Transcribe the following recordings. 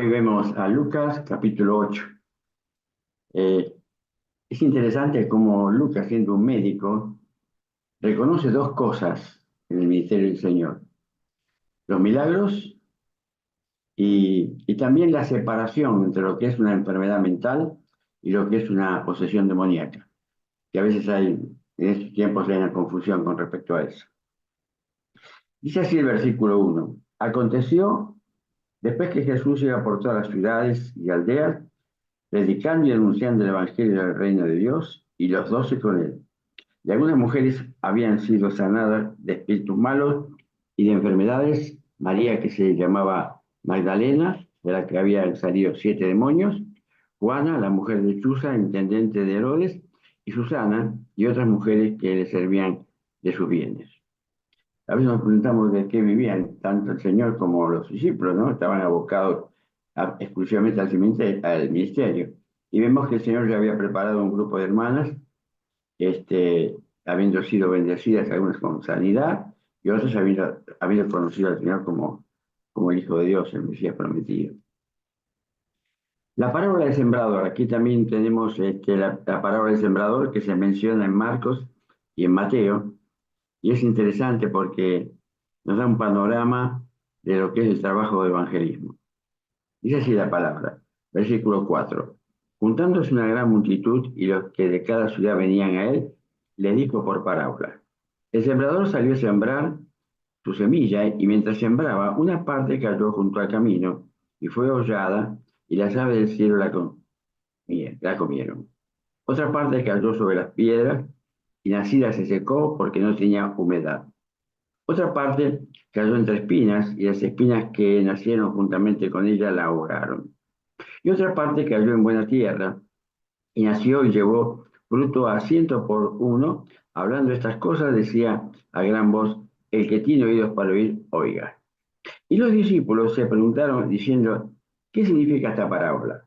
Hoy vemos a Lucas capítulo 8. Eh, es interesante cómo Lucas, siendo un médico, reconoce dos cosas en el ministerio del Señor: los milagros y también la separación entre lo que es una enfermedad mental y lo que es una posesión demoníaca, que a veces en estos tiempos hay una confusión con respecto a eso. Dice así el versículo 1: Aconteció, después que Jesús iba por todas las ciudades y aldeas, predicando y anunciando el Evangelio del reino de Dios, y los 12 con él. Y algunas mujeres habían sido sanadas de espíritus malos y de enfermedades: María, que se llamaba Magdalena, de la que habían salido 7 demonios; Juana, la mujer de Chuza, intendente de Herodes; y Susana, y otras mujeres que le servían de sus bienes. A veces nos preguntamos de qué vivían tanto el Señor como los discípulos, ¿no? Estaban abocados exclusivamente al ministerio. Y vemos que el Señor ya había preparado un grupo de hermanas, habiendo sido bendecidas algunas con sanidad y otras habiendo conocido al Señor como el Hijo de Dios, el Mesías prometido. La parábola del sembrador. Aquí también tenemos la parábola del sembrador, que se menciona en Marcos y en Mateo. Y es interesante porque nos da un panorama de lo que es el trabajo de evangelismo. Dice así la palabra, versículo 4: Juntándose una gran multitud y los que de cada ciudad venían a él, le dijo por parábola: El sembrador salió a sembrar su semilla, y mientras sembraba, una parte cayó junto al camino y fue hollada, y las aves del cielo la comieron. Otra parte cayó sobre las piedras, y nacida se secó porque no tenía humedad. Otra parte cayó entre espinas, y las espinas que nacieron juntamente con ella la ahogaron. Y otra parte cayó en buena tierra, y nació y llevó fruto a 100 por 1. Hablando estas cosas, decía a gran voz: El que tiene oídos para oír, oiga. Y los discípulos se preguntaron diciendo: ¿Qué significa esta parábola?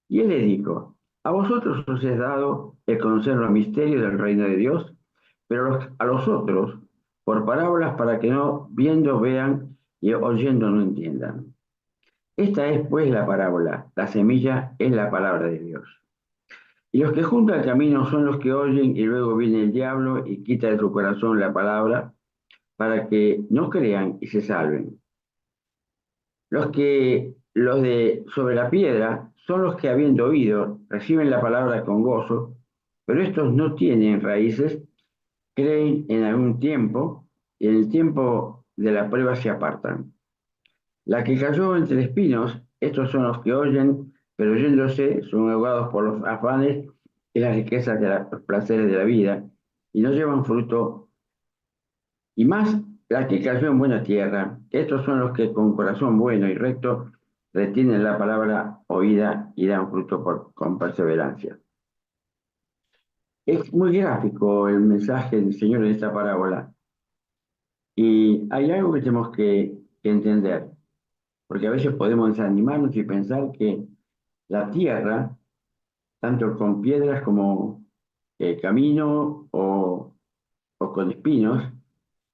Y él les dijo: A vosotros os es dado el conocer los misterios del reino de Dios, pero a los otros por parábolas, para que no viendo vean y oyendo no entiendan. Esta es pues la parábola: la semilla es la palabra de Dios. Y los que junto al camino son los que oyen, y luego viene el diablo y quita de su corazón la palabra, para que no crean y se salven. Los de sobre la piedra son los que, habiendo oído, reciben la palabra con gozo, pero estos no tienen raíces, creen en algún tiempo, y en el tiempo de la prueba se apartan. La que cayó entre espinos, estos son los que oyen, pero oyéndose son ahogados por los afanes y las riquezas de los placeres de la vida, y no llevan fruto. Y más la que cayó en buena tierra, estos son los que con corazón bueno y recto retienen la palabra oída y dan fruto con perseverancia. Es muy gráfico el mensaje del Señor en esta parábola, y hay algo que tenemos que entender, porque a veces podemos desanimarnos y pensar que la tierra, tanto con piedras como camino o con espinos,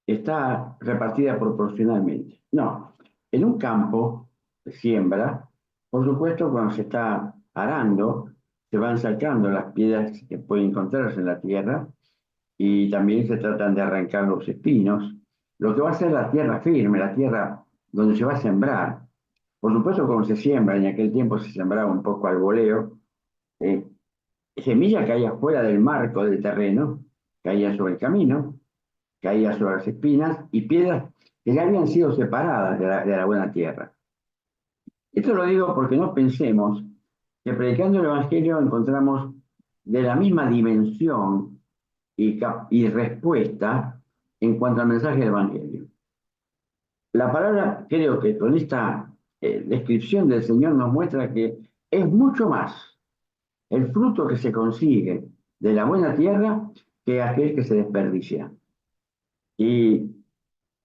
está repartida proporcionalmente. No, en un campo de siembra, por supuesto, cuando se está arando, se van sacando las piedras que pueden encontrarse en la tierra, y también se tratan de arrancar los espinos, lo que va a ser la tierra firme, la tierra donde se va a sembrar. Por supuesto, cuando se siembra, en aquel tiempo se sembraba un poco al voleo, eh, semilla caía fuera del marco del terreno, caía sobre el camino, caía sobre las espinas y piedras que ya habían sido separadas de la buena tierra. Esto lo digo porque no pensemos que predicando el Evangelio encontramos de la misma dimensión y respuesta en cuanto al mensaje del Evangelio. La palabra, creo que con esta descripción del Señor, nos muestra que es mucho más el fruto que se consigue de la buena tierra que aquel que se desperdicia. Y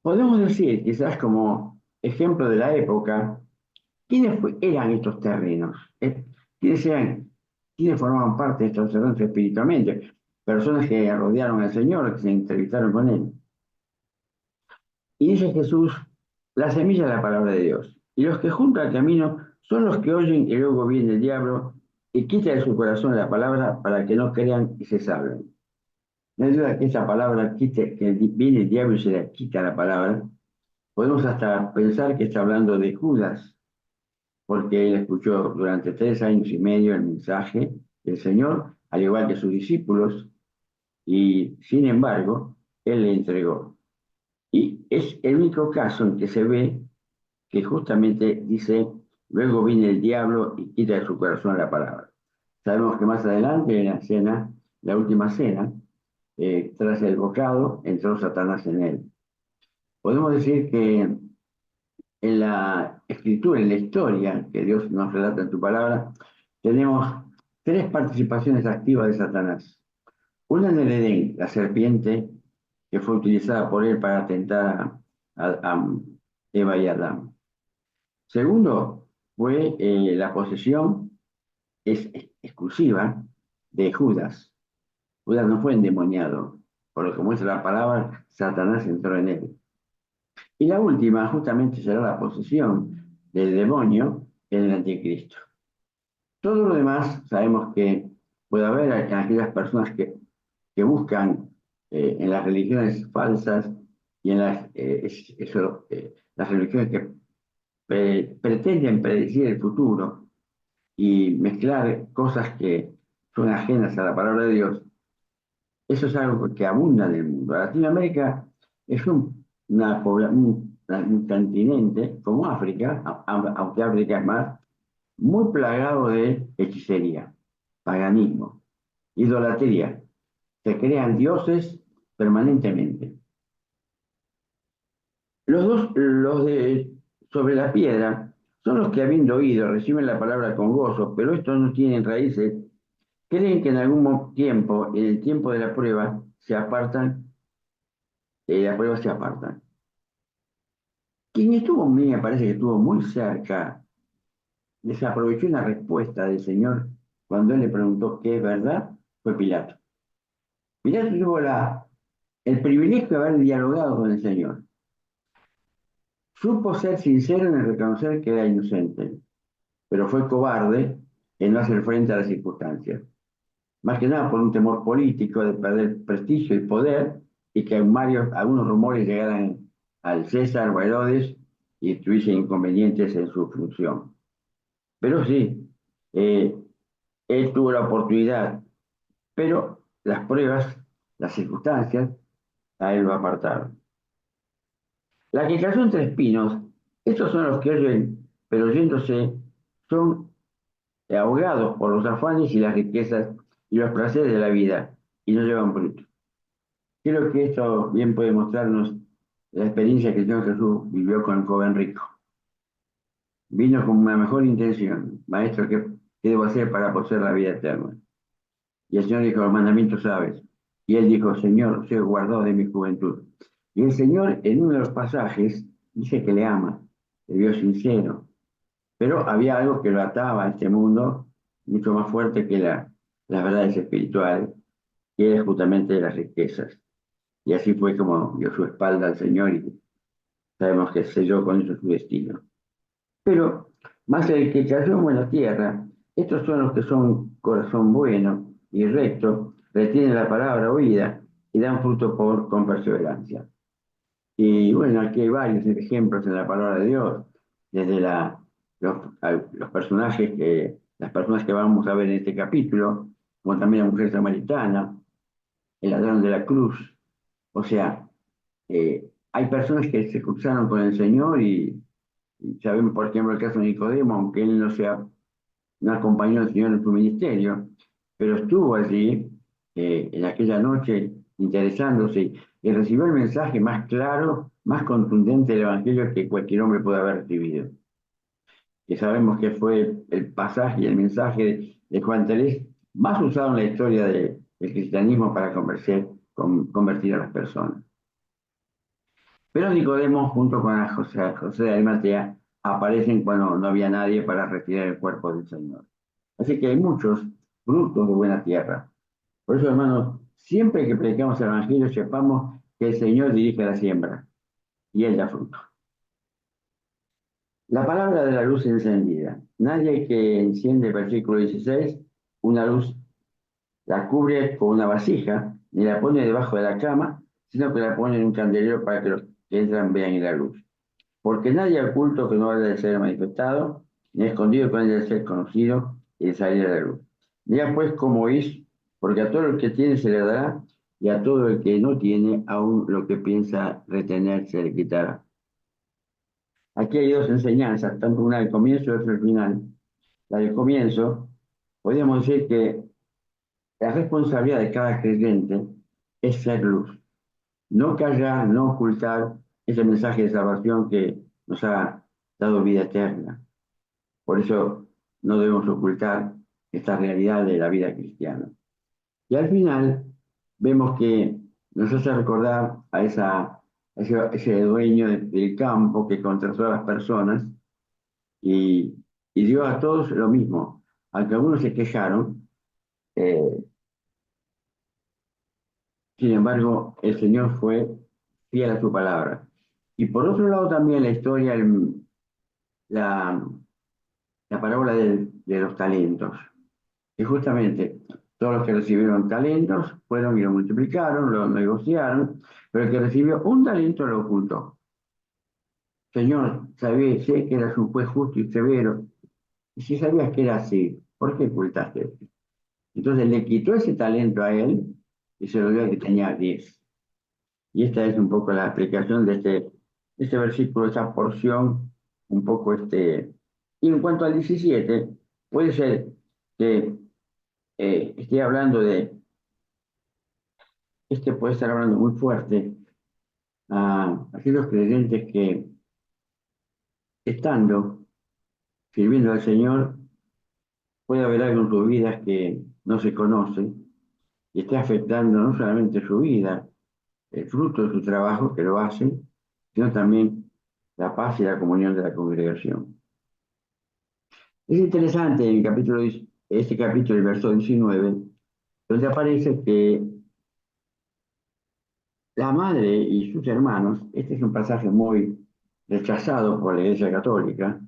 podemos decir, quizás como ejemplo de la época, ¿quiénes eran estos terrenos? ¿Quiénes eran, quiénes formaban parte de estos terrenos espiritualmente? Personas que rodearon al Señor, que se entrevistaron con Él. Y dice Jesús: la semilla es la palabra de Dios. Y los que junto al camino son los que oyen y luego viene el diablo y quita de su corazón la palabra para que no crean y se salven. No hay duda que esa palabra quite, que viene el diablo y se le quita la palabra. Podemos hasta pensar que está hablando de Judas, porque él escuchó durante 3 años y medio el mensaje del Señor, al igual que sus discípulos, y sin embargo, él le entregó. Y es el único caso en que se ve que justamente dice, luego viene el diablo y quita de su corazón la palabra. Sabemos que más adelante en la cena, la última cena, tras el bocado, entró Satanás en él. Podemos decir que en la escritura, en la historia que Dios nos relata en su palabra, tenemos 3 participaciones activas de Satanás. Una en el Edén, la serpiente que fue utilizada por él para tentar a Eva y Adán. Segundo, fue la posesión exclusiva de Judas. Judas no fue endemoniado, por lo que muestra la palabra, Satanás entró en él. Y la última, justamente, será la posesión del demonio en el anticristo. Todo lo demás sabemos que puede haber aquellas personas que buscan en las religiones falsas y en las religiones que pretenden predecir el futuro y mezclar cosas que son ajenas a la palabra de Dios. Eso es algo que abunda en el mundo. Latinoamérica es un continente como África, aunque África es más, muy plagado de hechicería, paganismo, idolatría. Se crean dioses permanentemente. Los de sobre la piedra son los que habiendo oído reciben la palabra con gozo, pero estos no tienen raíces, creen que en algún tiempo, en el tiempo de la prueba, la prueba se apartan. Quien estuvo, a mí me parece que estuvo muy cerca, desaprovechó una respuesta del Señor cuando él le preguntó qué es verdad, fue Pilato. Pilato tuvo el privilegio de haber dialogado con el Señor. Supo ser sincero en el reconocer que era inocente, pero fue cobarde en no hacer frente a las circunstancias. Más que nada por un temor político de perder prestigio y poder y que algunos rumores llegaran al César o a Herodes y tuviesen inconvenientes en su función. Pero sí, eh, él tuvo la oportunidad, pero las pruebas, las circunstancias, a él lo apartaron. La que cayó entre espinos, estos son los que oyen, pero yéndose, son ahogados por los afanes y las riquezas y los placeres de la vida, y no llevan fruto. Creo que esto bien puede mostrarnos la experiencia que el Señor Jesús vivió con el joven rico. Vino con una mejor intención. Maestro, ¿qué debo hacer para poseer la vida eterna? Y el Señor dijo, los mandamientos sabes. Y él dijo, Señor, soy guardado de mi juventud. Y el Señor, en uno de los pasajes, dice que le ama, le vio sincero. Pero había algo que lo ataba a este mundo, mucho más fuerte que las verdades espirituales, que era justamente las riquezas. Y así fue como dio su espalda al Señor y sabemos que selló con eso su destino. Pero más el que cayó en buena tierra, estos son los que son corazón bueno y recto, retienen la palabra oída y dan fruto con perseverancia. Y bueno, aquí hay varios ejemplos en la palabra de Dios, desde los personajes las personas que vamos a ver en este capítulo, como también la mujer samaritana, el ladrón de la cruz. O sea, hay personas que se cruzaron con el Señor y sabemos, por ejemplo, el caso de Nicodemo, aunque él no acompañó al Señor en su ministerio, pero estuvo allí en aquella noche interesándose y recibió el mensaje más claro, más contundente del Evangelio que cualquier hombre puede haber recibido. Que sabemos que fue el pasaje y el mensaje de Juan 3 más usado en la historia del cristianismo para convertir a las personas. Pero Nicodemo, junto con José de Arimatea, aparecen cuando no había nadie para retirar el cuerpo del Señor. Así que hay muchos frutos de buena tierra. Por eso, hermanos, siempre que predicamos el Evangelio, sepamos que el Señor dirige la siembra y Él da fruto. La palabra de la luz encendida. Nadie que enciende, versículo 16, una luz la cubre con una vasija, ni la pone debajo de la cama, sino que la pone en un candelero para que los que entran vean la luz. Porque nadie oculto que no haya de ser manifestado, ni escondido que no haya de ser conocido y de salir a la luz. Mira pues cómo es, porque a todo el que tiene se le dará, y a todo el que no tiene, aún lo que piensa retener se le quitará. Aquí hay dos enseñanzas, tanto una al comienzo y otra al final. La del comienzo, podríamos decir que la responsabilidad de cada creyente es ser luz, no callar, no ocultar ese mensaje de salvación que nos ha dado vida eterna. Por eso no debemos ocultar esta realidad de la vida cristiana. Y al final vemos que nos hace recordar a ese dueño del campo que contrató a las personas y, y dio a todos lo mismo. Aunque algunos se quejaron, eh, sin embargo, el Señor fue fiel a su palabra. Y por otro lado también la historia, la, la parábola de los talentos. Y justamente todos los que recibieron talentos fueron y lo multiplicaron, lo negociaron, pero el que recibió un talento lo ocultó. Señor, sé que eras un juez justo y severo, y si sabías que era así, ¿por qué ocultaste esto? Entonces le quitó ese talento a él y se lo dio al que tenía 10. Y esta es un poco la explicación de este versículo, esta porción, un poco este. Y en cuanto al 17, puede ser que esté hablando puede estar hablando muy fuerte a aquellos creyentes que, estando sirviendo al Señor, puede haber algo en sus vidas que no se conoce y esté afectando no solamente su vida, el fruto de su trabajo que lo hacen, sino también la paz y la comunión de la congregación. Es interesante en este capítulo, el verso 19, donde aparece que la madre y sus hermanos, este es un pasaje muy rechazado por la Iglesia Católica,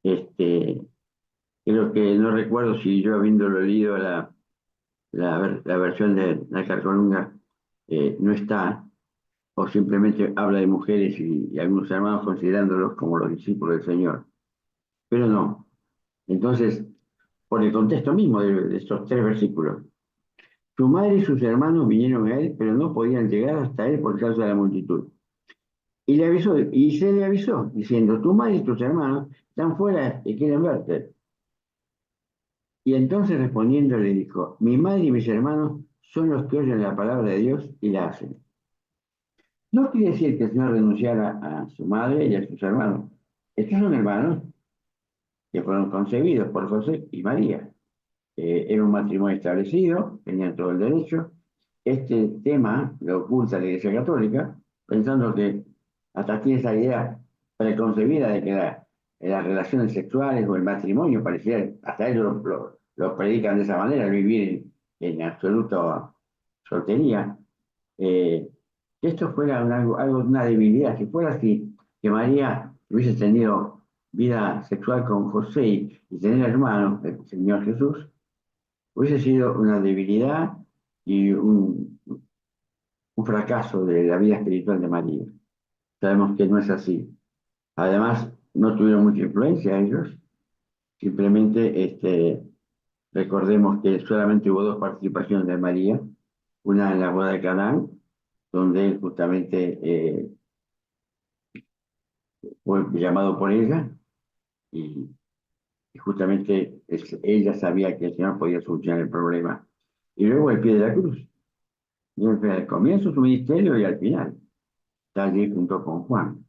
creo que no recuerdo si yo habiéndolo leído la versión de la Carcolunga no está, o simplemente habla de mujeres y algunos hermanos considerándolos como los discípulos del Señor, pero no. Entonces, por el contexto mismo de estos 3 versículos, su madre y sus hermanos vinieron a él, pero no podían llegar hasta él por causa de la multitud. Y se le avisó, diciendo, tu madre y tus hermanos están fuera y quieren verte. Y entonces respondiendo le dijo, mi madre y mis hermanos son los que oyen la palabra de Dios y la hacen. No quiere decir que el Señor renunciara a su madre y a sus hermanos. Estos son hermanos que fueron concebidos por José y María. Era un matrimonio establecido, tenían todo el derecho. Este tema lo oculta la Iglesia Católica, pensando que hasta tiene esa idea preconcebida de que las relaciones sexuales o el matrimonio pareciera, hasta ellos lo predican de esa manera, vivir en absoluta soltería. Que esto fuera una debilidad, si fuera así, que María hubiese tenido vida sexual con José y tener hermanos, el Señor Jesús, hubiese sido una debilidad y un fracaso de la vida espiritual de María. Sabemos que no es así. Además, no tuvieron mucha influencia ellos. Simplemente recordemos que solamente hubo 2 participaciones de María. Una en la boda de Canaán, donde él justamente fue llamado por ella y, y justamente ella sabía que el Señor podía solucionar el problema. Y luego el pie de la cruz. Y al comienzo de su ministerio y al final. Está allí junto con Juan.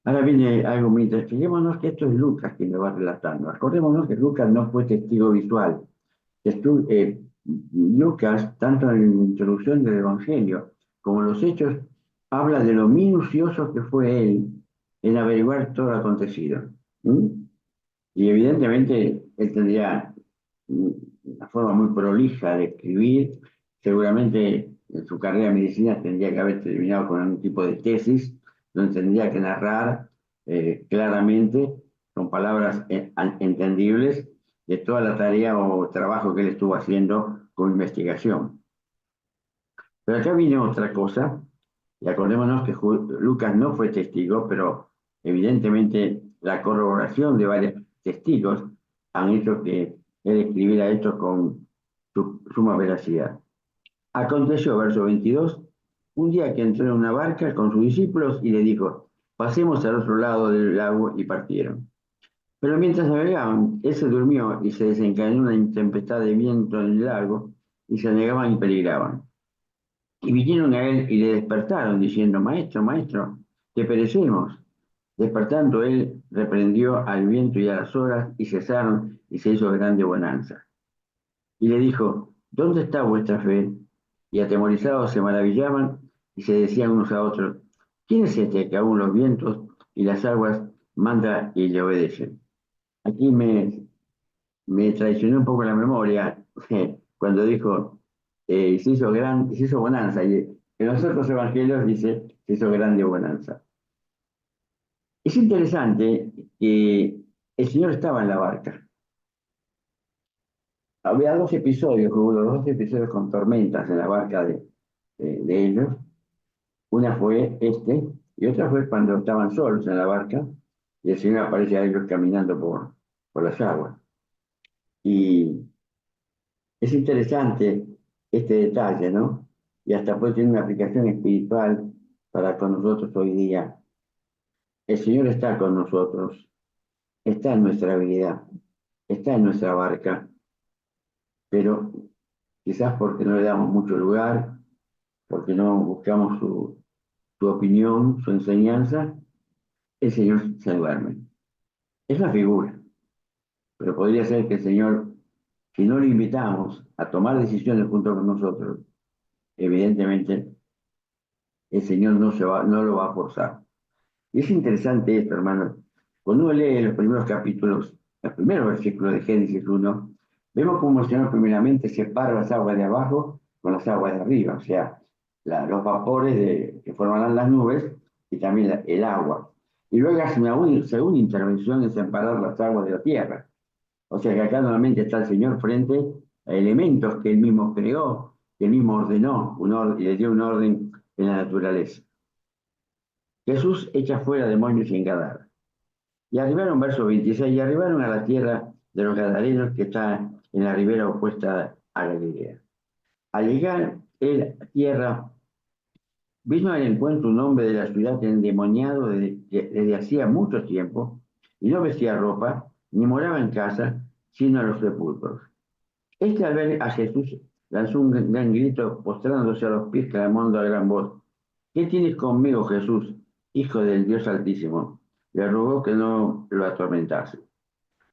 Ahora viene algo muy interesante. Fijémonos que esto es Lucas quien lo va relatando. Acordémonos que Lucas no fue testigo visual. Lucas, tanto en la introducción del Evangelio como en los Hechos, habla de lo minucioso que fue él en averiguar todo lo acontecido. ¿Mm? Y evidentemente él tendría una forma muy prolija de escribir. Seguramente en su carrera de medicina tendría que haber terminado con algún tipo de tesis donde tendría que narrar claramente, con palabras entendibles, de toda la tarea o trabajo que él estuvo haciendo con investigación. Pero acá viene otra cosa, y acordémonos que Lucas no fue testigo, pero evidentemente la corroboración de varios testigos han hecho que él escribiera esto con suma veracidad. Aconteció, verso 22, un día que entró en una barca con sus discípulos y le dijo, pasemos al otro lado del lago y partieron. Pero mientras navegaban, él se durmió y se desencadenó una tempestad de viento en el lago y se anegaban y peligraban. Y vinieron a él y le despertaron diciendo, Maestro, maestro, que perecemos. Despertando él, reprendió al viento y a las olas y cesaron y se hizo grande bonanza. Y le dijo, ¿dónde está vuestra fe? Y atemorizados se maravillaban y se decían unos a otros, ¿quién es este que aún los vientos y las aguas manda y le obedecen? Aquí me traicionó un poco la memoria cuando dijo, se hizo bonanza, y en los otros evangelios dice, se hizo grande bonanza. Es interesante que el Señor estaba en la barca. Había dos episodios, hubo los dos episodios con tormentas en la barca de ellos. Una fue este, y otra fue cuando estaban solos en la barca, y el Señor aparece a ellos caminando por las aguas. Y es interesante este detalle, ¿no? Y hasta puede tener una aplicación espiritual para con nosotros hoy día. El Señor está con nosotros, está en nuestra vida, está en nuestra barca, pero quizás porque no le damos mucho lugar, porque no buscamos su opinión, su enseñanza, el Señor se duerme. Es la figura, pero podría ser que el Señor, si no lo invitamos a tomar decisiones junto con nosotros, evidentemente el Señor no lo va a forzar. Y es interesante esto, hermano. Cuando uno lee los primeros capítulos, los primeros versículos de Génesis 1, vemos cómo el Señor primeramente separa las aguas de abajo con las aguas de arriba, o sea, los vapores que formarán las nubes y también el agua. Y luego hace una segunda intervención en separar las aguas de la tierra. O sea que acá nuevamente está el Señor frente a elementos que Él mismo creó, que Él mismo ordenó, y le dio un orden en la naturaleza. Jesús echa fuera demonios en Gadara. Y arribaron, verso 26, y arribaron a la tierra de los Gadarenos que está en la ribera opuesta a Galilea. Al llegar él a tierra, vino al encuentro un hombre de la ciudad endemoniado desde hacía mucho tiempo, y no vestía ropa, ni moraba en casa, sino a los sepulcros. Este al ver a Jesús lanzó un gran grito, postrándose a los pies, clamando a gran voz, ¿qué tienes conmigo, Jesús, Hijo del Dios Altísimo? Le rogó que no lo atormentase,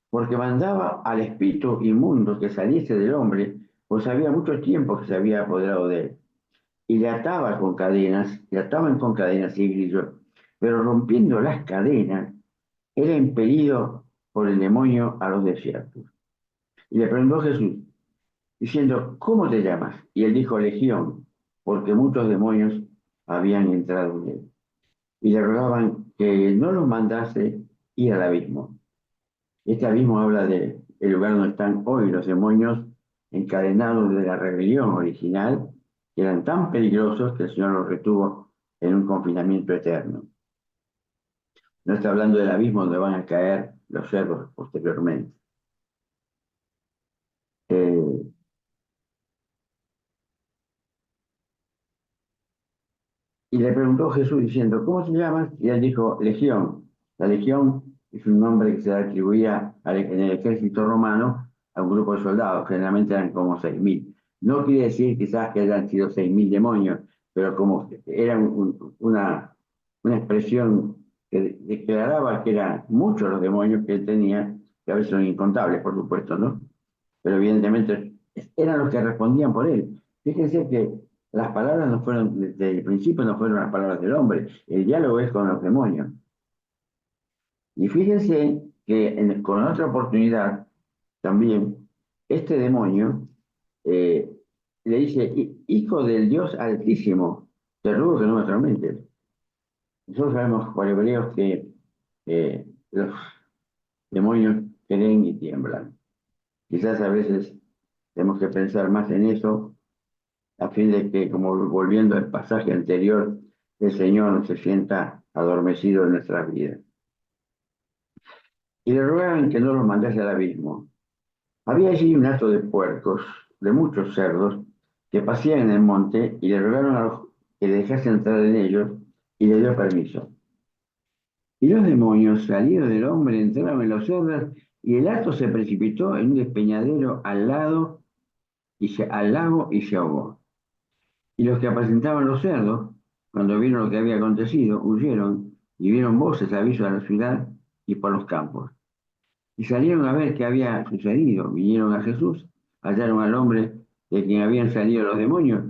porque mandaba al espíritu inmundo que saliese del hombre, pues había mucho tiempo que se había apoderado de él. Y le ataban con cadenas y grillos, pero rompiendo las cadenas, era impelido por el demonio a los desiertos. Y le preguntó Jesús, diciendo, ¿cómo te llamas? Y él dijo, Legión, porque muchos demonios habían entrado en él. Y le rogaban que no los mandase ir al abismo. Este abismo habla del lugar donde están hoy los demonios encadenados de la rebelión original, que eran tan peligrosos que el Señor los retuvo en un confinamiento eterno. No está hablando del abismo donde van a caer los cerdos posteriormente. Eh, Y le preguntó Jesús diciendo, ¿cómo te llamas? Y él dijo, Legión. La legión es un nombre que se atribuía en el ejército romano a un grupo de soldados, generalmente eran como 6.000. No quiere decir quizás que hayan sido 6.000 demonios, pero como era una expresión que declaraba que eran muchos los demonios que él tenía, que a veces son incontables, por supuesto, ¿no? Pero evidentemente eran los que respondían por él. Fíjense que las palabras no fueron, desde el principio no fueron las palabras del hombre, el diálogo es con los demonios. Y fíjense que con otra oportunidad también, este demonio eh, le dice, Hijo del Dios Altísimo, te ruego que no me atormentes. Nosotros sabemos por hebreos que los demonios creen y tiemblan. Quizás a veces tenemos que pensar más en eso, a fin de que, como volviendo al pasaje anterior, el Señor no se sienta adormecido en nuestras vidas. Y le rogaban que no los mandase al abismo. Había allí un hato de puercos, de muchos cerdos, que pasían en el monte y le rogaron a los que le dejase entrar en ellos y le dio permiso. Y los demonios, salidos del hombre, entraron en los cerdos y el hato se precipitó en un despeñadero al lago y se ahogó. Y los que apacentaban los cerdos, cuando vieron lo que había acontecido, huyeron y vieron voces aviso a la ciudad y por los campos. Y salieron a ver qué había sucedido. Vinieron a Jesús, hallaron al hombre de quien habían salido los demonios,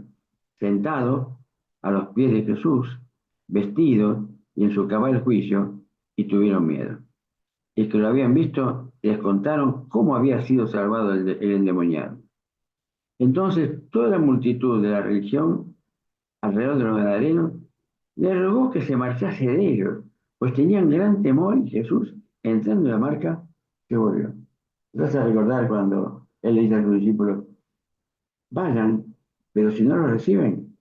sentado a los pies de Jesús, vestido y en su cabal juicio, y tuvieron miedo. Y que lo habían visto, les contaron cómo había sido salvado el endemoniado. Entonces toda la multitud de la religión alrededor de los gadarenos le rogó que se marchase de ellos, pues tenían gran temor y Jesús, entrando en la barca, se volvió. Vas a recordar cuando él le dice a sus discípulos, vayan, pero si no lo reciben,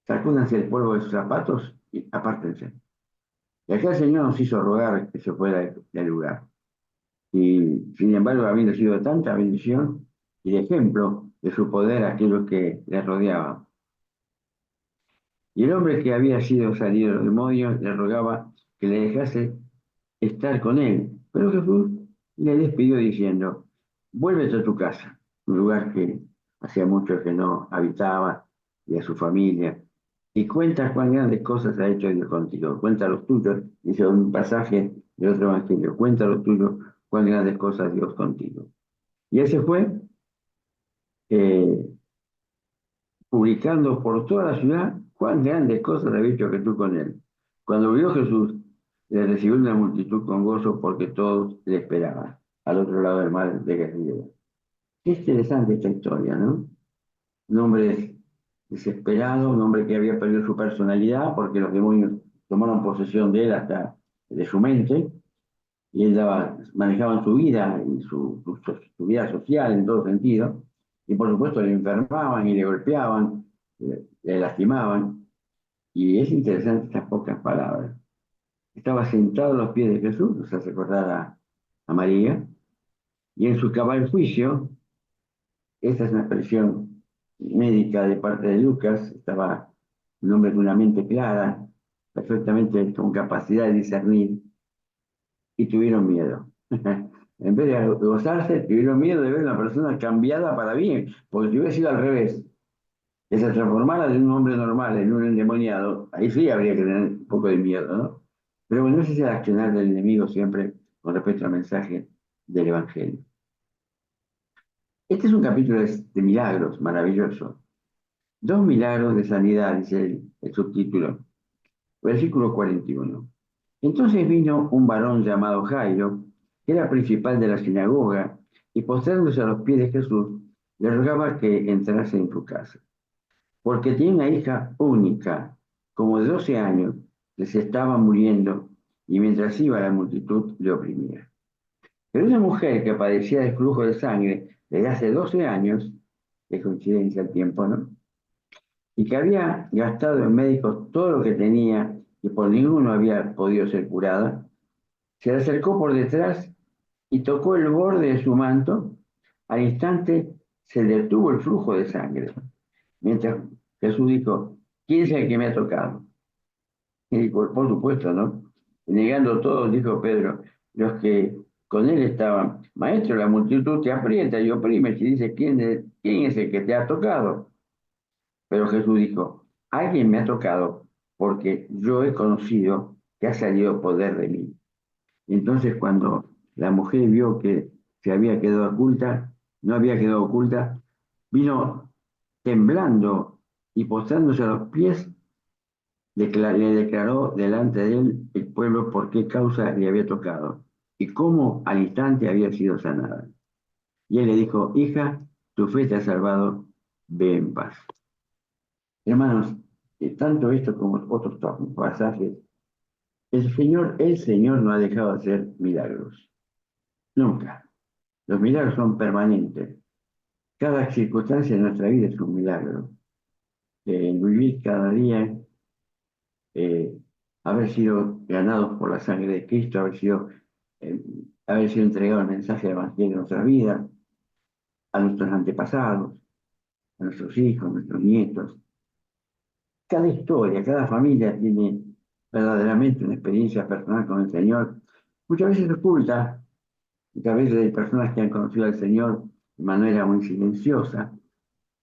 sacúdanse el polvo de sus zapatos y apártense. Y acá el Señor nos hizo rogar que se fuera del lugar. Y sin embargo, habiendo sido tanta bendición y de ejemplo de su poder a aquellos que le rodeaban. Y el hombre que había sido salido de los demonios le rogaba que le dejase estar con él. Pero Jesús le despidió diciendo, vuélvete a tu casa, un lugar que hacía mucho que no habitaba, y a su familia, y cuenta cuán grandes cosas ha hecho Dios contigo. Cuenta los tuyos, dice un pasaje de otro evangelio, cuenta los tuyos cuán grandes cosas Dios contigo. Y ese fue eh, publicando por toda la ciudad cuán grandes cosas había hecho Jesús con él. Cuando vio Jesús, le recibió una multitud con gozo porque todos le esperaban al otro lado del mar de Galilea. Qué interesante esta historia, ¿no? Un hombre desesperado, un hombre que había perdido su personalidad porque los demonios tomaron posesión de él hasta de su mente y él manejaban su vida y su vida social en todo sentido. Y por supuesto le enfermaban y le golpeaban, le lastimaban. Y es interesante estas pocas palabras. Estaba sentado a los pies de Jesús, nos hace recordar a María, y en su cabal juicio, esta es una expresión médica de parte de Lucas, estaba un hombre con una mente clara, perfectamente con capacidad de discernir, y tuvieron miedo. En vez de gozarse, tuvieron miedo de ver a una persona cambiada para bien, porque si hubiera sido al revés, que se transformara de un hombre normal en un endemoniado, ahí sí habría que tener un poco de miedo, ¿no? Pero bueno, ese es el accionar del enemigo siempre con respecto al mensaje del Evangelio. Este es un capítulo de milagros maravilloso. Dos milagros de sanidad, dice el subtítulo. Versículo 41. Entonces vino un varón llamado Jairo, que era principal de la sinagoga, y postrándose a los pies de Jesús, le rogaba que entrase en su casa, porque tenía una hija única, como de 12 años, que se estaba muriendo, y mientras iba la multitud le oprimía. Pero una mujer que padecía de flujo de sangre desde hace 12 años, de coincidencia el tiempo, ¿no? Y que había gastado en médicos todo lo que tenía y por ninguno había podido ser curada, se le acercó por detrás y tocó el borde de su manto. Al instante se detuvo el flujo de sangre. Mientras Jesús dijo, ¿quién es el que me ha tocado? Y por supuesto, ¿no? Y negando todo, dijo Pedro, los que con él estaban, maestro, la multitud te aprieta y oprime, y dice, ¿quién es el que te ha tocado? Pero Jesús dijo, alguien me ha tocado porque yo he conocido que ha salido poder de mí. Y entonces cuando la mujer vio que se había quedado oculta, no había quedado oculta, vino temblando y postrándose a los pies, le declaró delante de él el pueblo por qué causa le había tocado y cómo al instante había sido sanada. Y él le dijo, hija, tu fe te ha salvado, ve en paz. Hermanos, tanto esto como otros pasajes El Señor no ha dejado de hacer milagros. Nunca. Los milagros son permanentes. Cada circunstancia de nuestra vida es un milagro. Vivir cada día, eh, haber sido ganados por la sangre de Cristo, eh, haber sido entregado el mensaje del Evangelio de nuestra vida, a nuestros antepasados, a nuestros hijos, a nuestros nietos. Cada historia, cada familia tiene verdaderamente una experiencia personal con el Señor, muchas veces oculta, muchas veces hay personas que han conocido al Señor de manera muy silenciosa,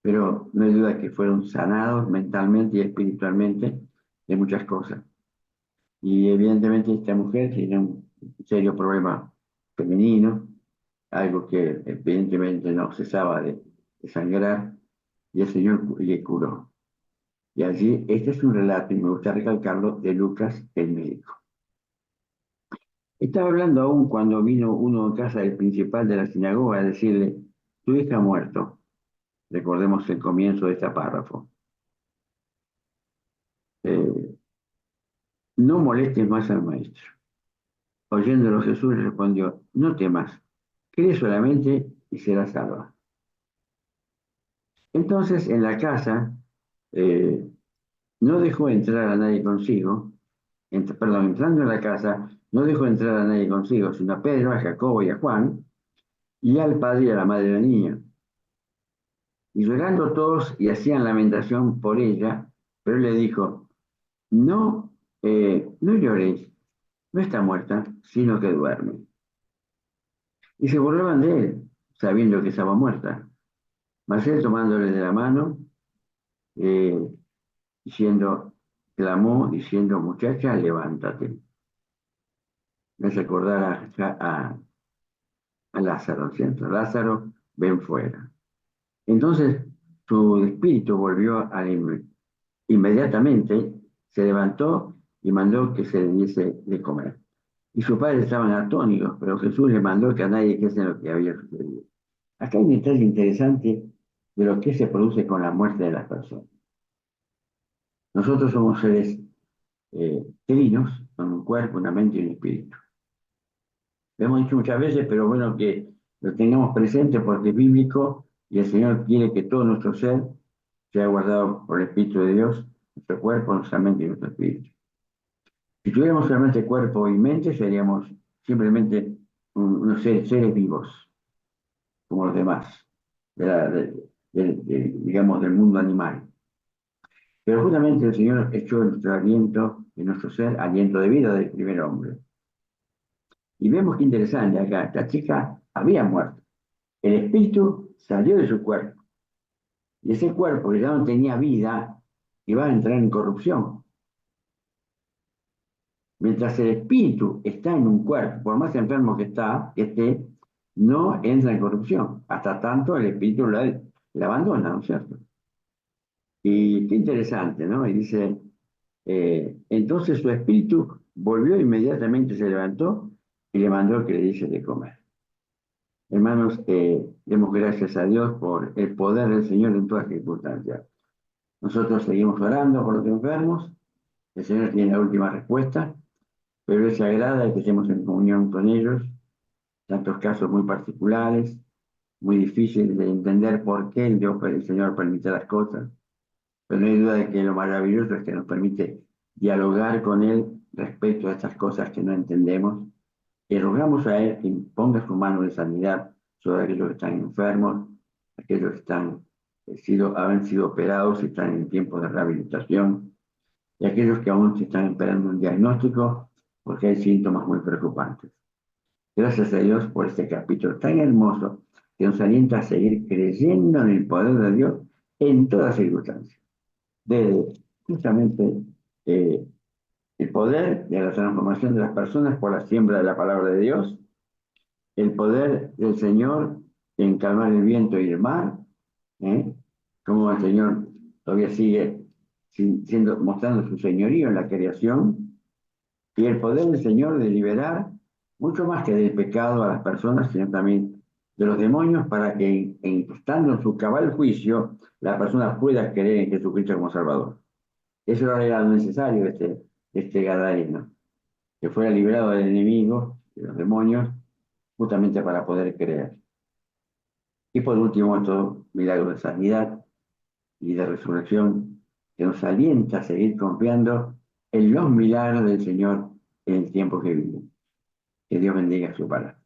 pero no hay duda que fueron sanados mentalmente y espiritualmente de muchas cosas. Y evidentemente esta mujer tiene un serio problema femenino, algo que evidentemente no cesaba de sangrar, y el Señor le curó. Y allí, este es un relato, y me gusta recalcarlo, de Lucas el médico. Estaba hablando aún cuando vino uno a casa del principal de la sinagoga a decirle, tu hija ha muerto. Recordemos el comienzo de este párrafo. Eh, no molestes más al maestro. Oyéndolo Jesús le respondió, no temas, cree solamente y serás salva. Entonces en la casa eh, no dejó entrar a nadie consigo, entrando en la casa, no dejó entrar a nadie consigo, sino a Pedro, a Jacobo y a Juan, y al padre y a la madre de la niña. Y llorando todos y hacían lamentación por ella, pero él le dijo, no, no lloréis, no está muerta, sino que duerme. Y se burlaban de él, sabiendo que estaba muerta. Mas él tomándole de la mano, eh, clamó diciendo, muchacha, levántate. Me hace acordar a Lázaro, ¿cierto? Lázaro, ven fuera. Entonces su espíritu volvió inmediatamente, se levantó y mandó que se le diese de comer. Y sus padres estaban atónitos, pero Jesús le mandó que a nadie dijese lo que había sucedido. Acá hay un detalle interesante de lo que se produce con la muerte de las personas. Nosotros somos seres trinos, con un cuerpo, una mente y un espíritu. Lo hemos dicho muchas veces, pero bueno que lo tengamos presente porque es bíblico y el Señor quiere que todo nuestro ser sea guardado por el Espíritu de Dios, nuestro cuerpo, nuestra mente y nuestro espíritu. Si tuviéramos solamente cuerpo y mente, seríamos simplemente unos seres vivos, como los demás, digamos, del mundo animal. Pero justamente el Señor echó nuestro aliento, en nuestro ser, aliento de vida del primer hombre. Y vemos que interesante acá, esta chica había muerto. El espíritu salió de su cuerpo. Y ese cuerpo que ya no tenía vida, iba a entrar en corrupción. Mientras el espíritu está en un cuerpo, por más enfermo que esté, no entra en corrupción. Hasta tanto el espíritu la abandona, ¿no es cierto? Y qué interesante, ¿no? Y dice, entonces su espíritu volvió inmediatamente, se levantó y le mandó que le diese de comer. Hermanos, demos gracias a Dios por el poder del Señor en todas circunstancias. Nosotros seguimos orando por los enfermos, el Señor tiene la última respuesta, pero Él se agrada de que estemos en comunión con ellos, tantos casos muy particulares, muy difíciles de entender por qué el Señor permite las cosas, pero no hay duda de que lo maravilloso es que nos permite dialogar con Él respecto a estas cosas que no entendemos, y rogamos a Él que ponga su mano de sanidad sobre aquellos que están enfermos, aquellos que han sido operados y están en tiempo de rehabilitación, y aquellos que aún se están esperando un diagnóstico porque hay síntomas muy preocupantes. Gracias a Dios por este capítulo tan hermoso que nos alienta a seguir creyendo en el poder de Dios en todas circunstancias. De justamente eh, el poder de la transformación de las personas por la siembra de la palabra de Dios, el poder del Señor en calmar el viento y el mar, ¿eh? Como el Señor todavía sigue mostrando su señorío en la creación, y el poder del Señor de liberar mucho más que del pecado a las personas, sino también de los demonios, para que estando en su cabal juicio, la persona pueda creer en Jesucristo como Salvador. Eso era lo necesario de este Gadareno. que fuera liberado del enemigo, de los demonios, justamente para poder creer. Y por último, estos milagros de sanidad y de resurrección que nos alienta a seguir confiando en los milagros del Señor en el tiempo que vive. Que Dios bendiga su palabra.